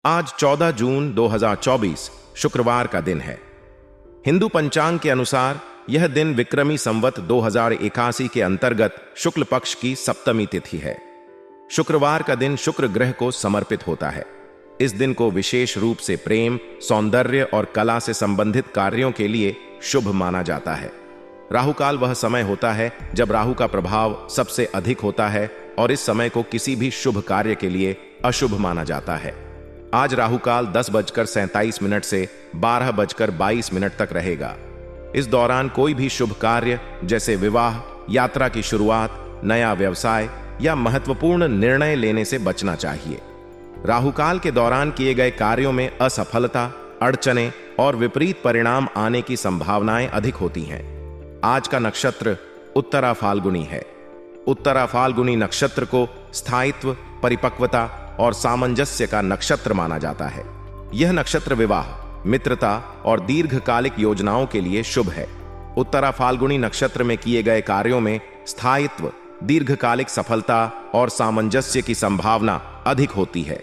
आज 14 जून 2024 शुक्रवार का दिन है। हिंदू पंचांग के अनुसार यह दिन विक्रमी संवत 2081 के अंतर्गत शुक्ल पक्ष की सप्तमी तिथि है। शुक्रवार का दिन शुक्र ग्रह को समर्पित होता है। इस दिन को विशेष रूप से प्रेम, सौंदर्य और कला से संबंधित कार्यों के लिए शुभ माना जाता है। राहुकाल वह समय होता है जब राहु का प्रभाव सबसे अधिक होता है और इस समय को किसी भी शुभ कार्य के लिए अशुभ माना जाता है। आज राहुकाल 10:47 से 12:22 तक रहेगा। इस दौरान कोई भी शुभ कार्य जैसे विवाह, यात्रा की शुरुआत, नया व्यवसाय या महत्वपूर्ण निर्णय लेने से बचना चाहिए। राहुकाल के दौरान किए गए कार्यों में असफलता, अड़चने और विपरीत परिणाम आने की संभावनाएं अधिक होती हैं। आज का नक्षत्र उत्तरा फाल्गुनी है। उत्तरा फाल्गुनी नक्षत्र को स्थायित्व, परिपक्वता और सामंजस्य का नक्षत्र माना जाता है। यह नक्षत्र विवाह, मित्रता और दीर्घकालिक योजनाओं के लिए शुभ है। उत्तरा फाल्गुनी नक्षत्र में किए गए कार्यों में स्थायित्व, दीर्घकालिक सफलता और सामंजस्य की संभावना अधिक होती है।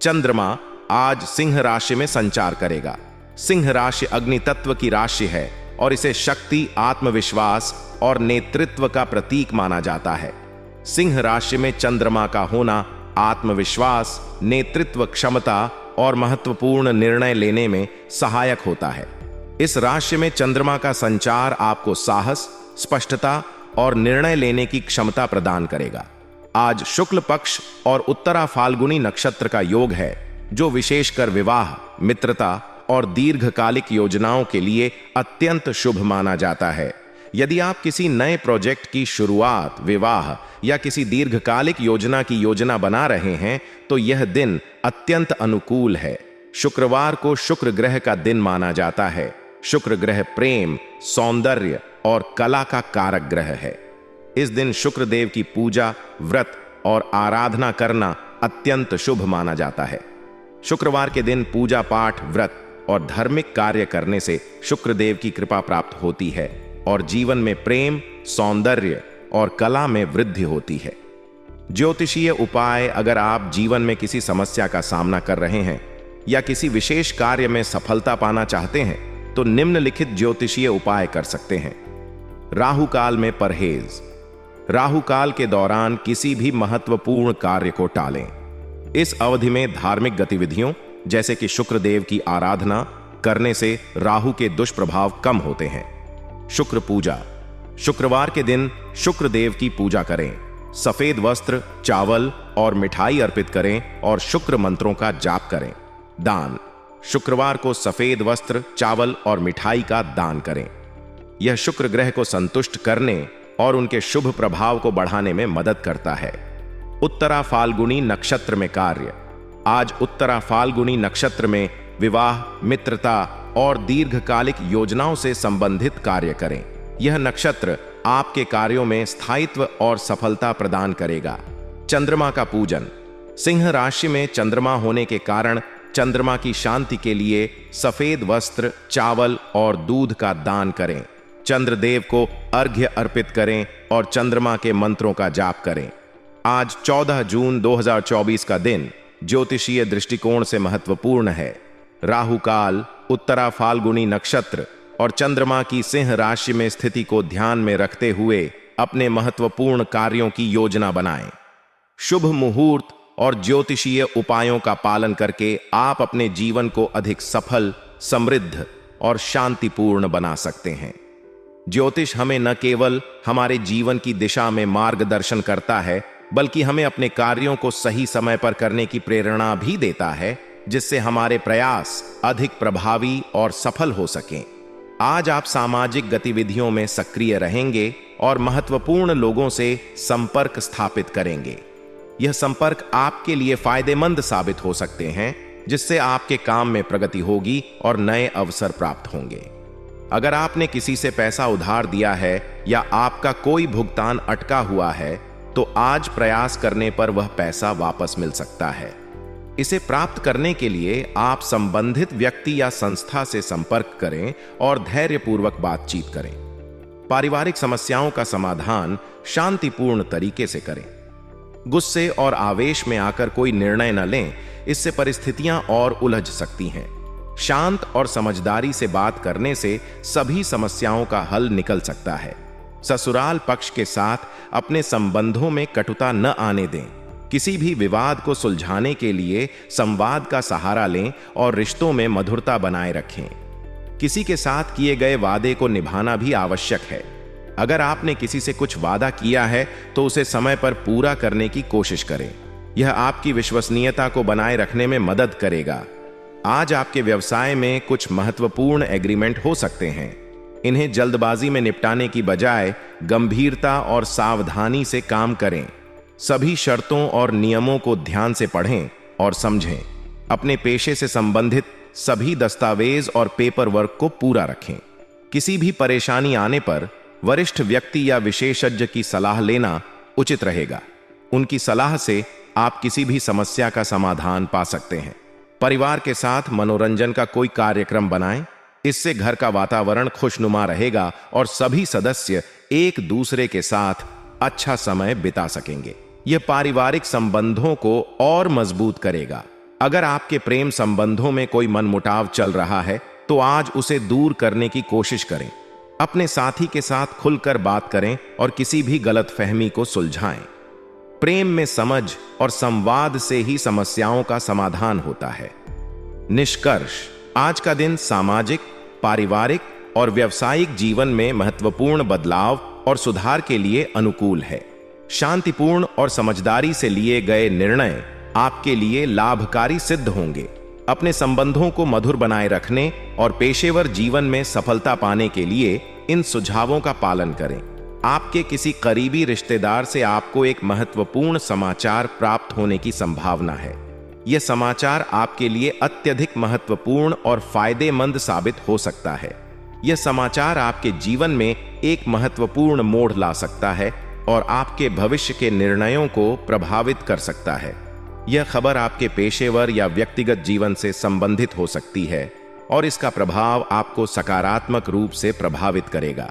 चंद्रमा आज सिंह राशि में संचार करेगा। सिंह राशि अग्नि तत्व की राशि है और इसे शक्ति, आत्मविश्वास और नेतृत्व का प्रतीक माना जाता है। सिंह राशि में चंद्रमा का होना आत्मविश्वास, नेतृत्व क्षमता और महत्वपूर्ण निर्णय लेने में सहायक होता है। इस राशि में चंद्रमा का संचार आपको साहस, स्पष्टता और निर्णय लेने की क्षमता प्रदान करेगा। आज शुक्ल पक्ष और उत्तरा फाल्गुनी नक्षत्र का योग है, जो विशेषकर विवाह, मित्रता और दीर्घकालिक योजनाओं के लिए अत्यंत शुभ माना जाता है। यदि आप किसी नए प्रोजेक्ट की शुरुआत, विवाह या किसी दीर्घकालिक योजना की योजना बना रहे हैं तो यह दिन अत्यंत अनुकूल है। शुक्रवार को शुक्र ग्रह का दिन माना जाता है। शुक्र ग्रह प्रेम, सौंदर्य और कला का कारक ग्रह है। इस दिन शुक्र देव की पूजा, व्रत और आराधना करना अत्यंत शुभ माना जाता है। शुक्रवार के दिन पूजा पाठ, व्रत और धार्मिक कार्य करने से शुक्र देव की कृपा प्राप्त होती है और जीवन में प्रेम, सौंदर्य और कला में वृद्धि होती है। ज्योतिषीय उपाय: अगर आप जीवन में किसी समस्या का सामना कर रहे हैं या किसी विशेष कार्य में सफलता पाना चाहते हैं तो निम्नलिखित ज्योतिषीय उपाय कर सकते हैं। राहु काल में परहेज: राहु काल के दौरान किसी भी महत्वपूर्ण कार्य को टालें। इस अवधि में धार्मिक गतिविधियों जैसे कि शुक्र देव की आराधना करने से राहु के दुष्प्रभाव कम होते हैं। शुक्र पूजा: शुक्रवार के दिन शुक्र देव की पूजा करें। सफेद वस्त्र, चावल और मिठाई अर्पित करें और शुक्र मंत्रों का जाप करें। दान: शुक्रवार को सफेद वस्त्र, चावल और मिठाई का दान करें। यह शुक्र ग्रह को संतुष्ट करने और उनके शुभ प्रभाव को बढ़ाने में मदद करता है। उत्तरा फाल्गुनी नक्षत्र में कार्य: आज उत्तरा फाल्गुनी नक्षत्र में विवाह, मित्रता और दीर्घकालिक योजनाओं से संबंधित कार्य करें। यह नक्षत्र आपके कार्यों में स्थायित्व और सफलता प्रदान करेगा। चंद्रमा का पूजन: सिंह राशि में चंद्रमा होने के कारण चंद्रमा की शांति के लिए सफेद वस्त्र, चावल और दूध का दान करें। चंद्रदेव को अर्घ्य अर्पित करें और चंद्रमा के मंत्रों का जाप करें। आज 14 जून 2024 का दिन ज्योतिषीय दृष्टिकोण से महत्वपूर्ण है। राहु काल, उत्तरा फाल्गुनी नक्षत्र और चंद्रमा की सिंह राशि में स्थिति को ध्यान में रखते हुए अपने महत्वपूर्ण कार्यों की योजना बनाएं। शुभ मुहूर्त और ज्योतिषीय उपायों का पालन करके आप अपने जीवन को अधिक सफल, समृद्ध और शांतिपूर्ण बना सकते हैं। ज्योतिष हमें न केवल हमारे जीवन की दिशा में मार्गदर्शन करता है, बल्कि हमें अपने कार्यों को सही समय पर करने की प्रेरणा भी देता है, जिससे हमारे प्रयास अधिक प्रभावी और सफल हो सकें। आज आप सामाजिक गतिविधियों में सक्रिय रहेंगे और महत्वपूर्ण लोगों से संपर्क स्थापित करेंगे। यह संपर्क आपके लिए फायदेमंद साबित हो सकते हैं, जिससे आपके काम में प्रगति होगी और नए अवसर प्राप्त होंगे। अगर आपने किसी से पैसा उधार दिया है या आपका कोई भुगतान अटका हुआ है तो आज प्रयास करने पर वह पैसा वापस मिल सकता है। इसे प्राप्त करने के लिए आप संबंधित व्यक्ति या संस्था से संपर्क करें और धैर्यपूर्वक बातचीत करें। पारिवारिक समस्याओं का समाधान शांतिपूर्ण तरीके से करें। गुस्से और आवेश में आकर कोई निर्णय न लें, इससे परिस्थितियां और उलझ सकती हैं। शांत और समझदारी से बात करने से सभी समस्याओं का हल निकल सकता है। ससुराल पक्ष के साथ अपने संबंधों में कटुता न आने दें। किसी भी विवाद को सुलझाने के लिए संवाद का सहारा लें और रिश्तों में मधुरता बनाए रखें। किसी के साथ किए गए वादे को निभाना भी आवश्यक है। अगर आपने किसी से कुछ वादा किया है तो उसे समय पर पूरा करने की कोशिश करें। यह आपकी विश्वसनीयता को बनाए रखने में मदद करेगा। आज आपके व्यवसाय में कुछ महत्वपूर्ण एग्रीमेंट हो सकते हैं। इन्हें जल्दबाजी में निपटाने की बजाय गंभीरता और सावधानी से काम करें। सभी शर्तों और नियमों को ध्यान से पढ़ें और समझें। अपने पेशे से संबंधित सभी दस्तावेज और पेपर वर्क को पूरा रखें। किसी भी परेशानी आने पर वरिष्ठ व्यक्ति या विशेषज्ञ की सलाह लेना उचित रहेगा। उनकी सलाह से आप किसी भी समस्या का समाधान पा सकते हैं। परिवार के साथ मनोरंजन का कोई कार्यक्रम बनाएं। इससे घर का वातावरण खुशनुमा रहेगा और सभी सदस्य एक दूसरे के साथ अच्छा समय बिता सकेंगे। यह पारिवारिक संबंधों को और मजबूत करेगा। अगर आपके प्रेम संबंधों में कोई मनमुटाव चल रहा है तो आज उसे दूर करने की कोशिश करें। अपने साथी के साथ खुलकर बात करें और किसी भी गलतफहमी को सुलझाएं। प्रेम में समझ और संवाद से ही समस्याओं का समाधान होता है। निष्कर्ष, आज का दिन सामाजिक, पारिवारिक और व्यावसायिक जीवन में महत्वपूर्ण बदलाव और सुधार के लिए अनुकूल है। शांतिपूर्ण और समझदारी से लिए गए निर्णय आपके लिए लाभकारी सिद्ध होंगे। अपने संबंधों को मधुर बनाए रखने और पेशेवर जीवन में सफलता पाने के लिए इन सुझावों का पालन करें। आपके किसी करीबी रिश्तेदार से आपको एक महत्वपूर्ण समाचार प्राप्त होने की संभावना है। यह समाचार आपके लिए अत्यधिक महत्वपूर्ण और फायदेमंद साबित हो सकता है। यह समाचार आपके जीवन में एक महत्वपूर्ण मोड़ ला सकता है और आपके भविष्य के निर्णयों को प्रभावित कर सकता है। यह खबर आपके पेशेवर या व्यक्तिगत जीवन से संबंधित हो सकती है और इसका प्रभाव आपको सकारात्मक रूप से प्रभावित करेगा।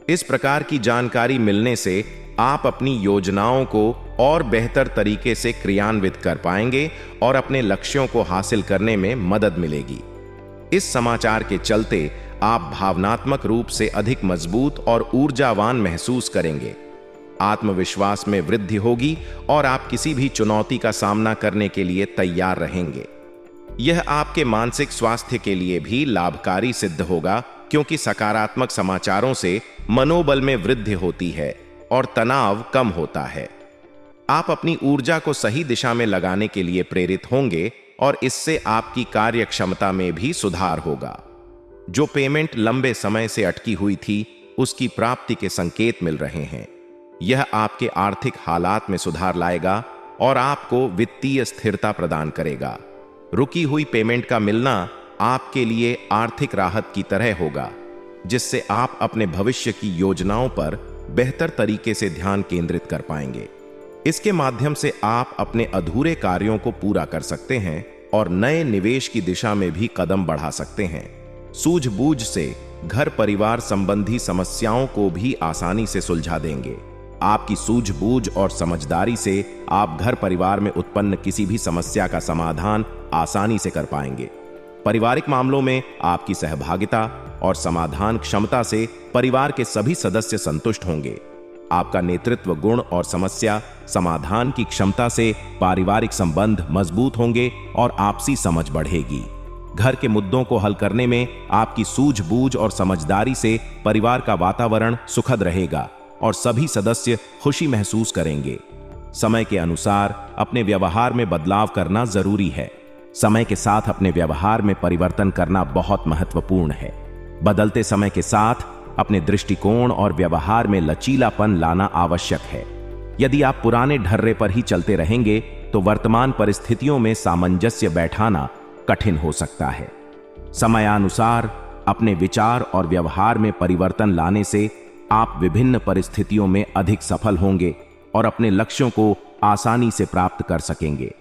इस प्रकार की जानकारी मिलने से आप अपनी योजनाओं को और बेहतर तरीके से क्रियान्वित कर पाएंगे और अपने लक्ष्यों को हासिल करने में मदद मिलेगी। इस समाचार के चलते आप भावनात्मक रूप से अधिक मजबूत और ऊर्जावान महसूस करेंगे। आत्मविश्वास में वृद्धि होगी और आप किसी भी चुनौती का सामना करने के लिए तैयार रहेंगे। यह आपके मानसिक स्वास्थ्य के लिए भी लाभकारी सिद्ध होगा, क्योंकि सकारात्मक समाचारों से मनोबल में वृद्धि होती है और तनाव कम होता है। आप अपनी ऊर्जा को सही दिशा में लगाने के लिए प्रेरित होंगे और इससे आपकी कार्य क्षमता में भी सुधार होगा। जो पेमेंट लंबे समय से अटकी हुई थी, उसकी प्राप्ति के संकेत मिल रहे हैं। यह आपके आर्थिक हालात में सुधार लाएगा और आपको वित्तीय स्थिरता प्रदान करेगा। रुकी हुई पेमेंट का मिलना आपके लिए आर्थिक राहत की तरह होगा, जिससे आप अपने भविष्य की योजनाओं पर बेहतर तरीके से ध्यान केंद्रित कर पाएंगे। इसके माध्यम से आप अपने अधूरे कार्यों को पूरा कर सकते हैं और नए निवेश की दिशा में भी कदम बढ़ा सकते हैं। सूझबूझ से घर परिवार संबंधी समस्याओं को भी आसानी से सुलझा देंगे। आपकी सूझबूझ और समझदारी से आप घर परिवार में उत्पन्न किसी भी समस्या का समाधान आसानी से कर पाएंगे। पारिवारिक मामलों में आपकी सहभागिता और समाधान क्षमता से परिवार के सभी सदस्य संतुष्ट होंगे। आपका नेतृत्व गुण और समस्या समाधान की क्षमता से पारिवारिक संबंध मजबूत होंगे और आपसी समझ बढ़ेगी। घर के मुद्दों को हल करने में आपकी सूझबूझ और समझदारी से परिवार का वातावरण सुखद रहेगा और सभी सदस्य खुशी महसूस करेंगे। समय के अनुसार अपने व्यवहार में बदलाव करना जरूरी है। समय के साथ अपने व्यवहार में परिवर्तन करना बहुत महत्वपूर्ण है। बदलते समय के साथ अपने दृष्टिकोण और व्यवहार में लचीलापन लाना आवश्यक है। यदि आप पुराने ढर्रे पर ही चलते रहेंगे तो वर्तमान परिस्थितियों में सामंजस्य बैठाना कठिन हो सकता है। समयानुसार अपने विचार और व्यवहार में परिवर्तन लाने से आप विभिन्न परिस्थितियों में अधिक सफल होंगे और अपने लक्ष्यों को आसानी से प्राप्त कर सकेंगे।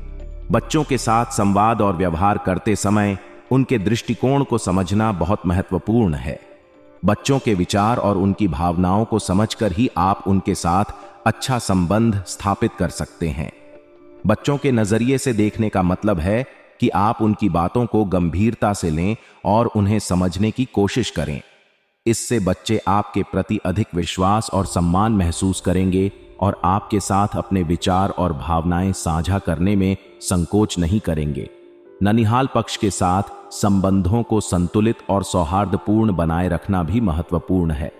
बच्चों के साथ संवाद और व्यवहार करते समय उनके दृष्टिकोण को समझना बहुत महत्वपूर्ण है। बच्चों के विचार और उनकी भावनाओं को समझकर ही आप उनके साथ अच्छा संबंध स्थापित कर सकते हैं। बच्चों के नजरिए से देखने का मतलब है कि आप उनकी बातों को गंभीरता से लें और उन्हें समझने की कोशिश करें। इससे बच्चे आपके प्रति अधिक विश्वास और सम्मान महसूस करेंगे और आपके साथ अपने विचार और भावनाएं साझा करने में संकोच नहीं करेंगे। ननिहाल पक्ष के साथ संबंधों को संतुलित और सौहार्दपूर्ण बनाए रखना भी महत्वपूर्ण है।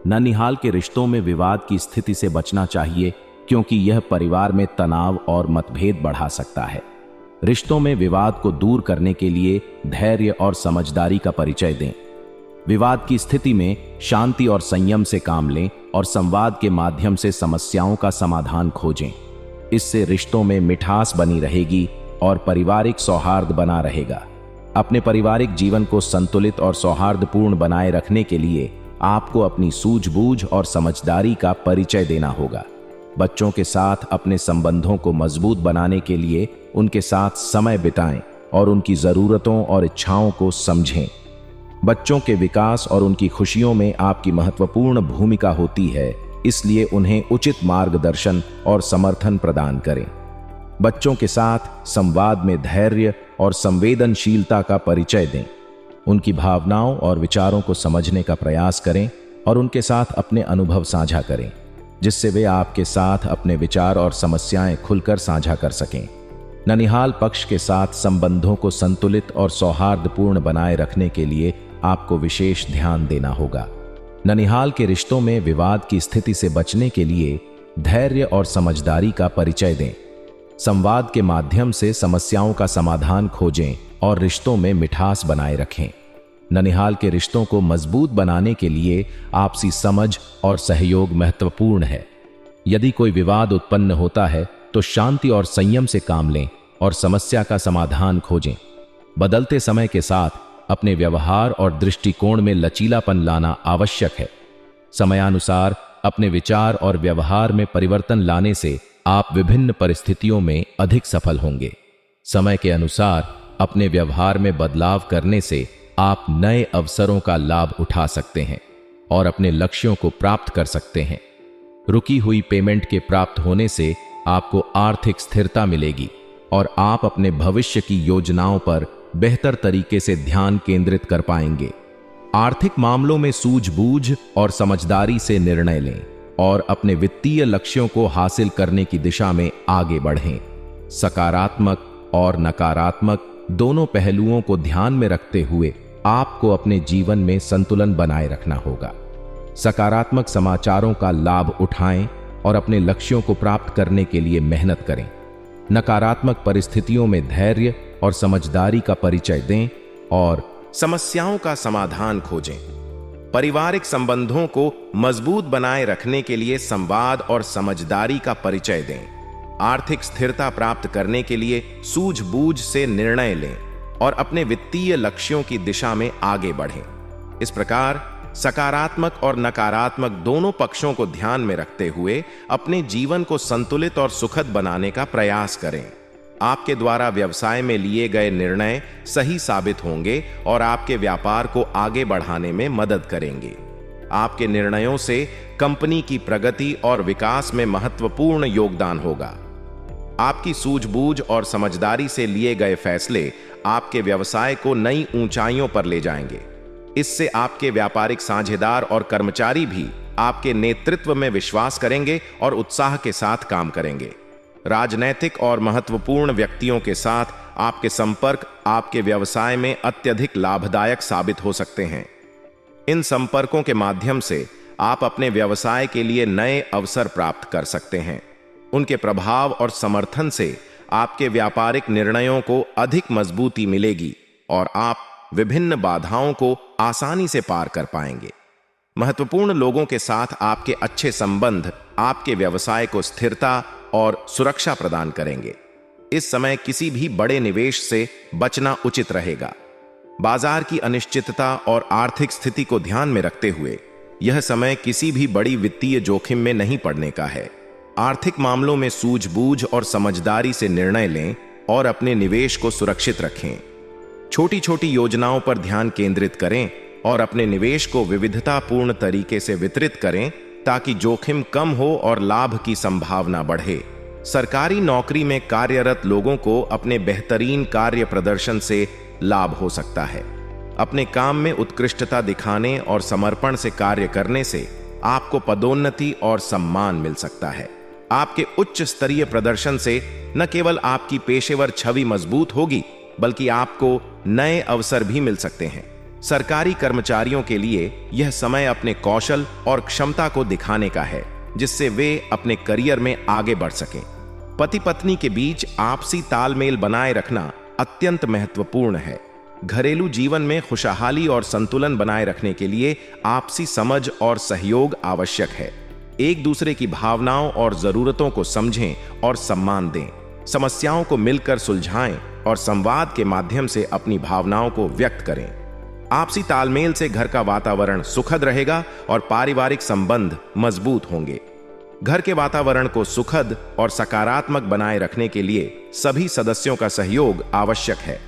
ननिहाल के रिश्तों में विवाद की स्थिति से बचना चाहिए, क्योंकि यह परिवार में तनाव और मतभेद बढ़ा सकता है। रिश्तों में विवाद को दूर करने के लिए धैर्य और समझदारी का परिचय दें। विवाद की स्थिति में शांति और संयम से काम लें और संवाद के माध्यम से समस्याओं का समाधान खोजें। इससे रिश्तों में मिठास बनी रहेगी और पारिवारिक सौहार्द बना रहेगा। अपने पारिवारिक जीवन को संतुलित और सौहार्दपूर्ण बनाए रखने के लिए आपको अपनी सूझबूझ और समझदारी का परिचय देना होगा। बच्चों के साथ अपने संबंधों को मजबूत बनाने के लिए उनके साथ समय बिताएं और उनकी ज़रूरतों और इच्छाओं को समझें। बच्चों के विकास और उनकी खुशियों में आपकी महत्वपूर्ण भूमिका होती है, इसलिए उन्हें उचित मार्गदर्शन और समर्थन प्रदान करें। बच्चों के साथ संवाद में धैर्य और संवेदनशीलता का परिचय दें। उनकी भावनाओं और विचारों को समझने का प्रयास करें और उनके साथ अपने अनुभव साझा करें, जिससे वे आपके साथ अपने विचार और समस्याएं खुलकर साझा कर सकें। ननिहाल पक्ष के साथ संबंधों को संतुलित और सौहार्दपूर्ण बनाए रखने के लिए आपको विशेष ध्यान देना होगा। ननिहाल के रिश्तों में विवाद की स्थिति से बचने के लिए धैर्य और समझदारी का परिचय दें। संवाद के माध्यम से समस्याओं का समाधान खोजें और रिश्तों में मिठास बनाए रखें। ननिहाल के रिश्तों को मजबूत बनाने के लिए आपसी समझ और सहयोग महत्वपूर्ण है। यदि कोई विवाद उत्पन्न होता है तो शांति और संयम से काम लें और समस्या का समाधान खोजें। बदलते समय के साथ अपने व्यवहार और दृष्टिकोण में लचीलापन लाना आवश्यक है। समयानुसार अपने विचार और व्यवहार में परिवर्तन लाने से आप विभिन्न परिस्थितियों में अधिक सफल होंगे। समय के अनुसार अपने व्यवहार में बदलाव करने से आप नए अवसरों का लाभ उठा सकते हैं और अपने लक्ष्यों को प्राप्त कर सकते हैं। रुकी हुई पेमेंट के प्राप्त होने से आपको आर्थिक स्थिरता मिलेगी और आप अपने भविष्य की योजनाओं पर बेहतर तरीके से ध्यान केंद्रित कर पाएंगे। आर्थिक मामलों में सूझबूझ और समझदारी से निर्णय लें और अपने वित्तीय लक्ष्यों को हासिल करने की दिशा में आगे बढ़ें। सकारात्मक और नकारात्मक दोनों पहलुओं को ध्यान में रखते हुए आपको अपने जीवन में संतुलन बनाए रखना होगा। सकारात्मक समाचारों का लाभ उठाएं और अपने लक्ष्यों को प्राप्त करने के लिए मेहनत करें। नकारात्मक परिस्थितियों में धैर्य और समझदारी का परिचय दें और समस्याओं का समाधान खोजें। पारिवारिक संबंधों को मजबूत बनाए रखने के लिए संवाद और समझदारी का परिचय दें। आर्थिक स्थिरता प्राप्त करने के लिए सूझबूझ से निर्णय लें और अपने वित्तीय लक्ष्यों की दिशा में आगे बढ़ें। इस प्रकार सकारात्मक और नकारात्मक दोनों पक्षों को ध्यान में रखते हुए अपने जीवन को संतुलित और सुखद बनाने का प्रयास करें। आपके द्वारा व्यवसाय में लिए गए निर्णय सही साबित होंगे और आपके व्यापार को आगे बढ़ाने में मदद करेंगे। आपके निर्णयों से कंपनी की प्रगति और विकास में महत्वपूर्ण योगदान होगा। आपकी सूझबूझ और समझदारी से लिए गए फैसले आपके व्यवसाय को नई ऊंचाइयों पर ले जाएंगे। इससे आपके व्यापारिक साझेदार और कर्मचारी भी आपके नेतृत्व में विश्वास करेंगे और उत्साह के साथ काम करेंगे। राजनैतिक और महत्वपूर्ण व्यक्तियों के साथ आपके संपर्क आपके व्यवसाय में अत्यधिक लाभदायक साबित हो सकते हैं। इन संपर्कों के माध्यम से आप अपने व्यवसाय के लिए नए अवसर प्राप्त कर सकते हैं। उनके प्रभाव और समर्थन से आपके व्यापारिक निर्णयों को अधिक मजबूती मिलेगी और आप विभिन्न बाधाओं को आसानी से पार कर पाएंगे। महत्वपूर्ण लोगों के साथ आपके अच्छे संबंध आपके व्यवसाय को स्थिरता और सुरक्षा प्रदान करेंगे। इस समय किसी भी बड़े निवेश से बचना उचित रहेगा। बाजार की अनिश्चितता और आर्थिक स्थिति को ध्यान में रखते हुए यह समय किसी भी बड़ी वित्तीय जोखिम में नहीं पड़ने का है। आर्थिक मामलों में सूझबूझ और समझदारी से निर्णय लें और अपने निवेश को सुरक्षित रखें। छोटी छोटी योजनाओं पर ध्यान केंद्रित करें और अपने निवेश को विविधतापूर्ण तरीके से वितरित करें ताकि जोखिम कम हो और लाभ की संभावना बढ़े। सरकारी नौकरी में कार्यरत लोगों को अपने बेहतरीन कार्य प्रदर्शन से लाभ हो सकता है। अपने काम में उत्कृष्टता दिखाने और समर्पण से कार्य करने से आपको पदोन्नति और सम्मान मिल सकता है। आपके उच्च स्तरीय प्रदर्शन से न केवल आपकी पेशेवर छवि मजबूत होगी, बल्कि आपको नए अवसर भी मिल सकते हैं। सरकारी कर्मचारियों के लिए यह समय अपने कौशल और क्षमता को दिखाने का है, जिससे वे अपने करियर में आगे बढ़ सकें। पति पत्नी के बीच आपसी तालमेल बनाए रखना अत्यंत महत्वपूर्ण है। घरेलू जीवन में खुशहाली और संतुलन बनाए रखने के लिए आपसी समझ और सहयोग आवश्यक है। एक दूसरे की भावनाओं और जरूरतों को समझें और सम्मान दें। समस्याओं को मिलकर सुलझाएं और संवाद के माध्यम से अपनी भावनाओं को व्यक्त करें। आपसी तालमेल से घर का वातावरण सुखद रहेगा और पारिवारिक संबंध मजबूत होंगे। घर के वातावरण को सुखद और सकारात्मक बनाए रखने के लिए सभी सदस्यों का सहयोग आवश्यक है।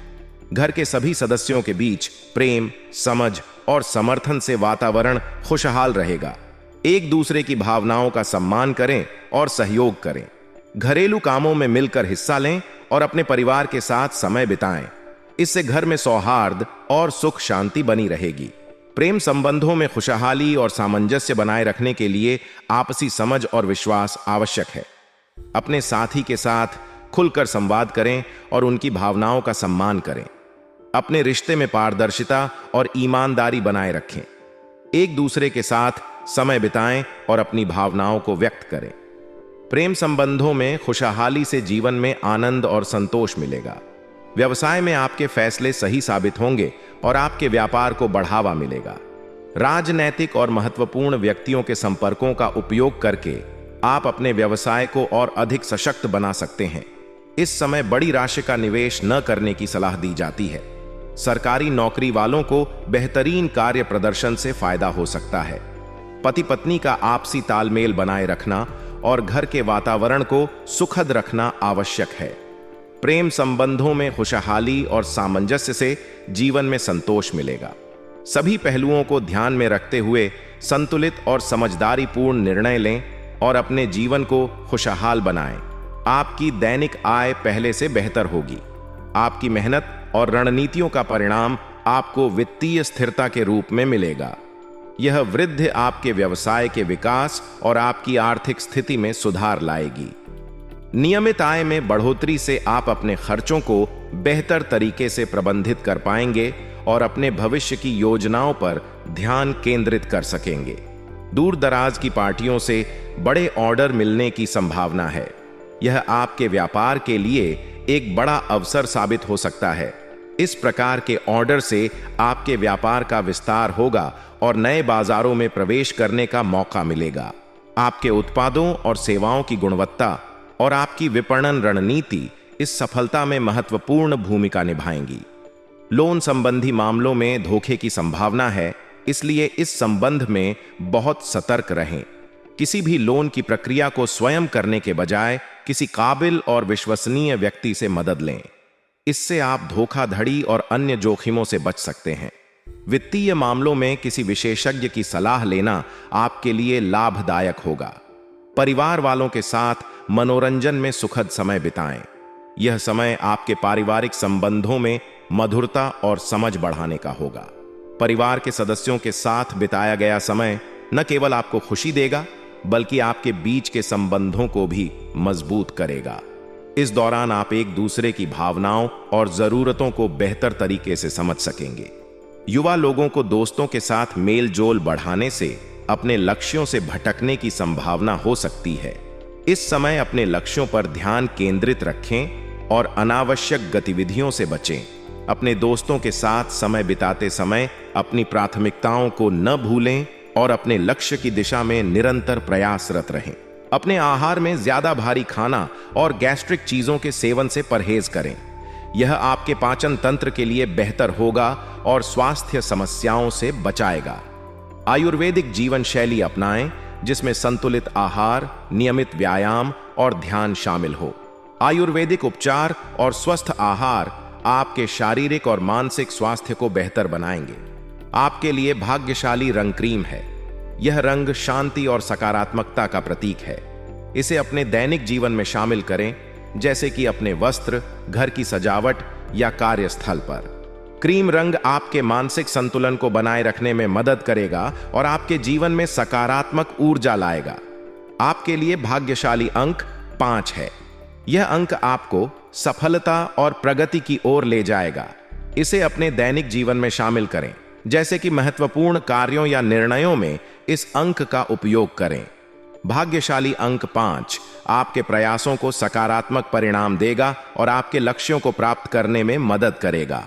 घर के सभी सदस्यों के बीच प्रेम, समझ और समर्थन से वातावरण खुशहाल रहेगा। एक दूसरे की भावनाओं का सम्मान करें और सहयोग करें। घरेलू कामों में मिलकर हिस्सा लें और अपने परिवार के साथ समय बिताएं। इससे घर में सौहार्द और सुख शांति बनी रहेगी। प्रेम संबंधों में खुशहाली और सामंजस्य बनाए रखने के लिए आपसी समझ और विश्वास आवश्यक है। अपने साथी के साथ खुलकर संवाद करें और उनकी भावनाओं का सम्मान करें। अपने रिश्ते में पारदर्शिता और ईमानदारी बनाए रखें। एक दूसरे के साथ समय बिताएं और अपनी भावनाओं को व्यक्त करें। प्रेम संबंधों में खुशहाली से जीवन में आनंद और संतोष मिलेगा। व्यवसाय में आपके फैसले सही साबित होंगे और आपके व्यापार को बढ़ावा मिलेगा। राजनैतिक और महत्वपूर्ण व्यक्तियों के संपर्कों का उपयोग करके आप अपने व्यवसाय को और अधिक सशक्त बना सकते हैं। इस समय बड़ी राशि का निवेश न करने की सलाह दी जाती है। सरकारी नौकरी वालों को बेहतरीन कार्य प्रदर्शन से फायदा हो सकता है। पति पत्नी का आपसी तालमेल बनाए रखना और घर के वातावरण को सुखद रखना आवश्यक है। प्रेम संबंधों में खुशहाली और सामंजस्य से जीवन में संतोष मिलेगा। सभी पहलुओं को ध्यान में रखते हुए संतुलित और समझदारीपूर्ण निर्णय लें और अपने जीवन को खुशहाल बनाएं। आपकी दैनिक आय पहले से बेहतर होगी। आपकी मेहनत और रणनीतियों का परिणाम आपको वित्तीय स्थिरता के रूप में मिलेगा। यह वृद्धि आपके व्यवसाय के विकास और आपकी आर्थिक स्थिति में सुधार लाएगी। नियमित आय में बढ़ोतरी से आप अपने खर्चों को बेहतर तरीके से प्रबंधित कर पाएंगे और अपने भविष्य की योजनाओं पर ध्यान केंद्रित कर सकेंगे। दूर दराज की पार्टियों से बड़े ऑर्डर मिलने की संभावना है। यह आपके व्यापार के लिए एक बड़ा अवसर साबित हो सकता है। इस प्रकार के ऑर्डर से आपके व्यापार का विस्तार होगा और नए बाजारों में प्रवेश करने का मौका मिलेगा। आपके उत्पादों और सेवाओं की गुणवत्ता और आपकी विपणन रणनीति इस सफलता में महत्वपूर्ण भूमिका निभाएंगी। लोन संबंधी मामलों में धोखे की संभावना है, इसलिए इस संबंध में बहुत सतर्क रहें। किसी भी लोन की प्रक्रिया को स्वयं करने के बजाय किसी काबिल और विश्वसनीय व्यक्ति से मदद लें। इससे आप धोखाधड़ी और अन्य जोखिमों से बच सकते हैं। वित्तीय मामलों में किसी विशेषज्ञ की सलाह लेना आपके लिए लाभदायक होगा। परिवार वालों के साथ मनोरंजन में सुखद समय बिताएं। यह समय आपके पारिवारिक संबंधों में मधुरता और समझ बढ़ाने का होगा। परिवार के सदस्यों के साथ बिताया गया समय न केवल आपको खुशी देगा, बल्कि आपके बीच के संबंधों को भी मजबूत करेगा। इस दौरान आप एक दूसरे की भावनाओं और जरूरतों को बेहतर तरीके से समझ सकेंगे। युवा लोगों को दोस्तों के साथ मेल जोल बढ़ाने से अपने लक्ष्यों से भटकने की संभावना हो सकती है। इस समय अपने लक्ष्यों पर ध्यान केंद्रित रखें और अनावश्यक गतिविधियों से बचें। अपने दोस्तों के साथ समय बिताते समय अपनी प्राथमिकताओं को न भूलें और अपने लक्ष्य की दिशा में निरंतर प्रयासरत रहें। अपने आहार में ज्यादा भारी खाना और गैस्ट्रिक चीजों के सेवन से परहेज करें। यह आपके पाचन तंत्र के लिए बेहतर होगा और स्वास्थ्य समस्याओं से बचाएगा। आयुर्वेदिक जीवन शैली अपनाएं, जिसमें संतुलित आहार, नियमित व्यायाम और ध्यान शामिल हो। आयुर्वेदिक उपचार और स्वस्थ आहार आपके शारीरिक और मानसिक स्वास्थ्य को बेहतर बनाएंगे। आपके लिए भाग्यशाली रंग क्रीम है। यह रंग शांति और सकारात्मकता का प्रतीक है। इसे अपने दैनिक जीवन में शामिल करें, जैसे कि अपने वस्त्र, घर की सजावट या कार्यस्थल पर। क्रीम रंग आपके मानसिक संतुलन को बनाए रखने में मदद करेगा और आपके जीवन में सकारात्मक ऊर्जा लाएगा। आपके लिए भाग्यशाली अंक 5 है। यह अंक आपको सफलता और प्रगति की ओर ले जाएगा। इसे अपने दैनिक जीवन में शामिल करें, जैसे कि महत्वपूर्ण कार्यों या निर्णयों में इस अंक का उपयोग करें। भाग्यशाली अंक 5 आपके प्रयासों को सकारात्मक परिणाम देगा और आपके लक्ष्यों को प्राप्त करने में मदद करेगा।